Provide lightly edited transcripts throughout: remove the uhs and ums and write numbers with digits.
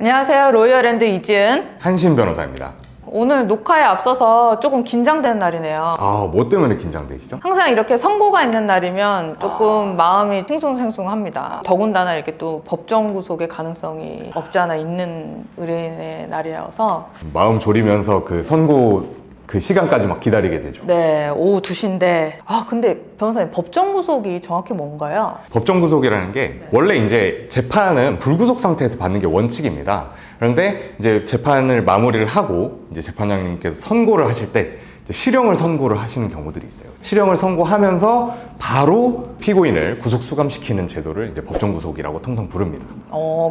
안녕하세요. 로이어랜드 이지은. 한신 변호사입니다. 오늘 녹화에 앞서서 조금 긴장되는 날이네요. 뭐 때문에 긴장되시죠? 항상 이렇게 선고가 있는 날이면 조금 마음이 싱숭생숭합니다. 더군다나 이렇게 또 법정 구속의 가능성이 없지 않아 있는 의뢰인의 날이라서 마음 졸이면서 그 선고 그 시간까지 막 기다리게 되죠. 네, 오후 2시인데 근데 변호사님 법정 구속이 정확히 뭔가요? 법정 구속이라는 게 원래 이제 재판은 불구속 상태에서 받는 게 원칙입니다. 그런데 이제 재판을 마무리를 하고 이제 재판장님께서 선고를 하실 때 이제 실형을 선고를 하시는 경우들이 있어요. 실형을 선고하면서 바로 피고인을 구속 수감시키는 제도를 이제 법정 구속이라고 통상 부릅니다.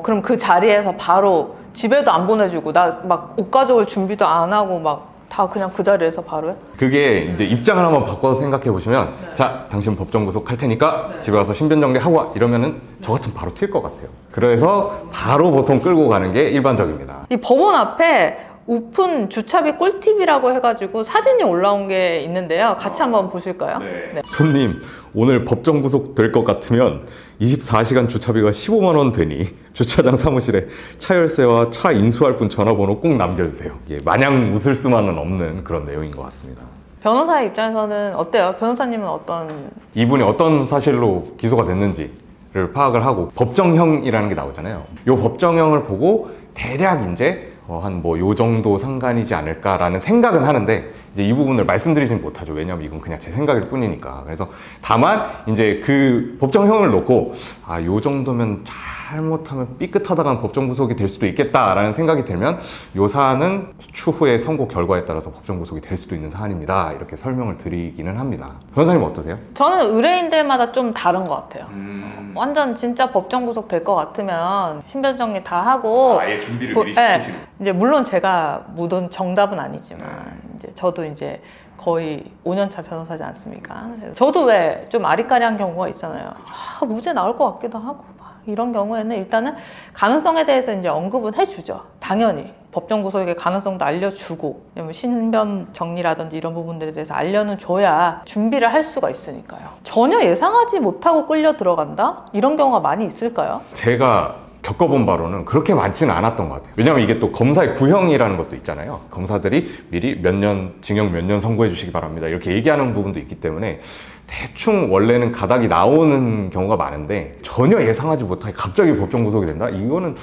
그럼 그 자리에서 바로 집에도 안 보내주고 나 막 옷 가져올 준비도 안 하고 막 다 그냥 그 자리에서 바로요? 그게 이제 입장을 한번 바꿔서 생각해 보시면 자, 당신 법정 구속할 테니까 집에 가서 신변 정리하고 와 이러면은 저 같으면 바로 튈 것 같아요. 그래서 바로 보통 끌고 가는 게 일반적입니다. 이 법원 앞에 오픈 주차비 꿀팁이라고 해가지고 사진이 올라온 게 있는데요. 같이 한번 보실까요? 네. 손님, 오늘 법정 구속 될 것 같으면 24시간 주차비가 15만 원 되니 주차장 사무실에 차 열쇠와 차 인수할 분 전화번호 꼭 남겨주세요. 이게 마냥 웃을 수만은 없는 그런 내용인 것 같습니다. 변호사의 입장에서는 어때요? 변호사님은 어떤... 이분이 어떤 사실로 기소가 됐는지를 파악을 하고 법정형이라는 게 나오잖아요. 이 법정형을 보고 대략 이제 한 뭐 요 정도 상관이지 않을까라는 생각은 하는데 이제 이 부분을 말씀드리진 못하죠. 왜냐하면 이건 그냥 제 생각일 뿐이니까. 그래서 다만 이제 그 법정형을 놓고 요 정도면 잘못하면 삐끗하다간 법정 구속이 될 수도 있겠다라는 생각이 들면 요 사안은 추후의 선고 결과에 따라서 법정 구속이 될 수도 있는 사안입니다. 이렇게 설명을 드리기는 합니다. 변호사님 어떠세요? 저는 의뢰인들마다 좀 다른 것 같아요. 완전 진짜 법정 구속 될 것 같으면 신변 정리 다 하고 아예 준비를 미리 네, 시키시는. 이제 물론 제가 묻은 정답은 아니지만 이제 저도 이제 거의 5년차 변호사지 않습니까? 저도 왜 좀 아리까리한 경우가 있잖아요. 무죄 나올 것 같기도 하고 막 이런 경우에는 일단은 가능성에 대해서 이제 언급은 해주죠. 당연히 법정 구속의 가능성도 알려주고 신변 정리라든지 이런 부분들에 대해서 알려는 줘야 준비를 할 수가 있으니까요. 전혀 예상하지 못하고 끌려 들어간다? 이런 경우가 많이 있을까요? 제가 겪어본 바로는 그렇게 많지는 않았던 것 같아요. 왜냐하면 이게 또 검사의 구형이라는 것도 있잖아요. 검사들이 미리 몇 년, 징역 몇 년 선고해 주시기 바랍니다. 이렇게 얘기하는 부분도 있기 때문에 대충 원래는 가닥이 나오는 경우가 많은데 전혀 예상하지 못하게 갑자기 법정 구속이 된다? 이거는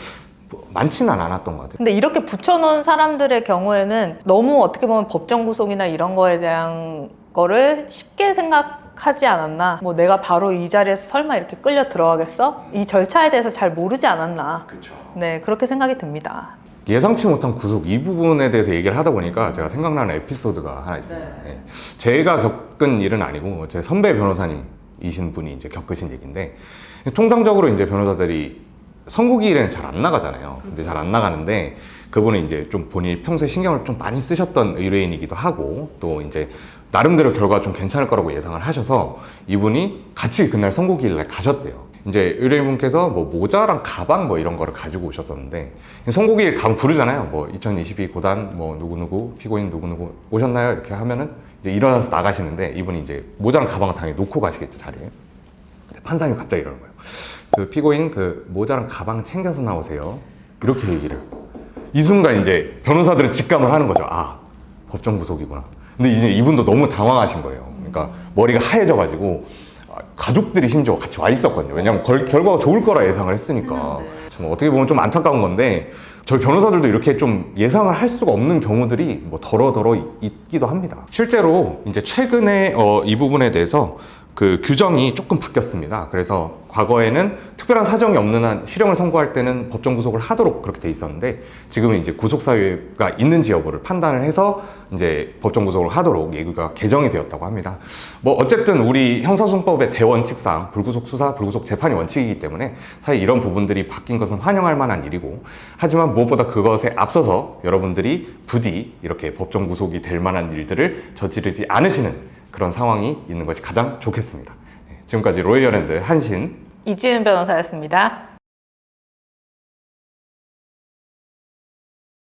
많지는 않았던 것 같아요. 근데 이렇게 붙여놓은 사람들의 경우에는 너무 어떻게 보면 법정 구속이나 이런 거에 대한 거를 쉽게 생각하지 않았나. 뭐 내가 바로 이 자리에서 설마 이렇게 끌려 들어가겠어? 이 절차에 대해서 잘 모르지 않았나. 그렇죠. 네, 그렇게 생각이 듭니다. 예상치 못한 구속 이 부분에 대해서 얘기를 하다 보니까 제가 생각나는 에피소드가 하나 있습니다. 네. 제가 겪은 일은 아니고 제 선배 변호사님이신 분이 이제 겪으신 얘기인데, 통상적으로 이제 변호사들이 선고기일에는 잘 안 나가잖아요. 근데 잘 안 나가는데 그분은 이제 좀 본인이 평소에 신경을 좀 많이 쓰셨던 의뢰인이기도 하고 또 이제 나름대로 결과가 좀 괜찮을 거라고 예상을 하셔서 이분이 같이 그날 선고기일날 가셨대요. 이제 의뢰인분께서 뭐 모자랑 가방 뭐 이런 거를 가지고 오셨었는데 선고기일 가면 부르잖아요. 뭐 2022 고단 뭐 누구누구 피고인 누구누구 오셨나요? 이렇게 하면은 이제 일어나서 나가시는데 이분이 이제 모자랑 가방을 당연히 놓고 가시겠죠, 자리에. 근데 판사님이 갑자기 이러는 거예요. 그 피고인 그 모자랑 가방 챙겨서 나오세요. 이렇게 얘기를. 이 순간 이제 변호사들은 직감을 하는 거죠. 법정 구속이구나. 근데 이제 이분도 너무 당황하신 거예요. 그러니까 머리가 하얘져가지고 가족들이 심지어 같이 와 있었거든요. 왜냐면 결과가 좋을 거라 예상을 했으니까. 참 어떻게 보면 좀 안타까운 건데 저희 변호사들도 이렇게 좀 예상을 할 수가 없는 경우들이 뭐 더러더러 있기도 합니다. 실제로 이제 최근에 이 부분에 대해서 그 규정이 조금 바뀌었습니다. 그래서 과거에는 특별한 사정이 없는 한 실형을 선고할 때는 법정 구속을 하도록 그렇게 돼 있었는데 지금은 이제 구속 사유가 있는지 여부를 판단을 해서 이제 법정 구속을 하도록 예규가 개정이 되었다고 합니다. 뭐 어쨌든 우리 형사소송법의 대원칙상 불구속 수사, 불구속 재판이 원칙이기 때문에 사실 이런 부분들이 바뀐 것은 환영할 만한 일이고, 하지만 무엇보다 그것에 앞서서 여러분들이 부디 이렇게 법정 구속이 될 만한 일들을 저지르지 않으시는 그런 상황이 있는 것이 가장 좋겠습니다. 지금까지 로이어랜드 한신 이지은 변호사였습니다.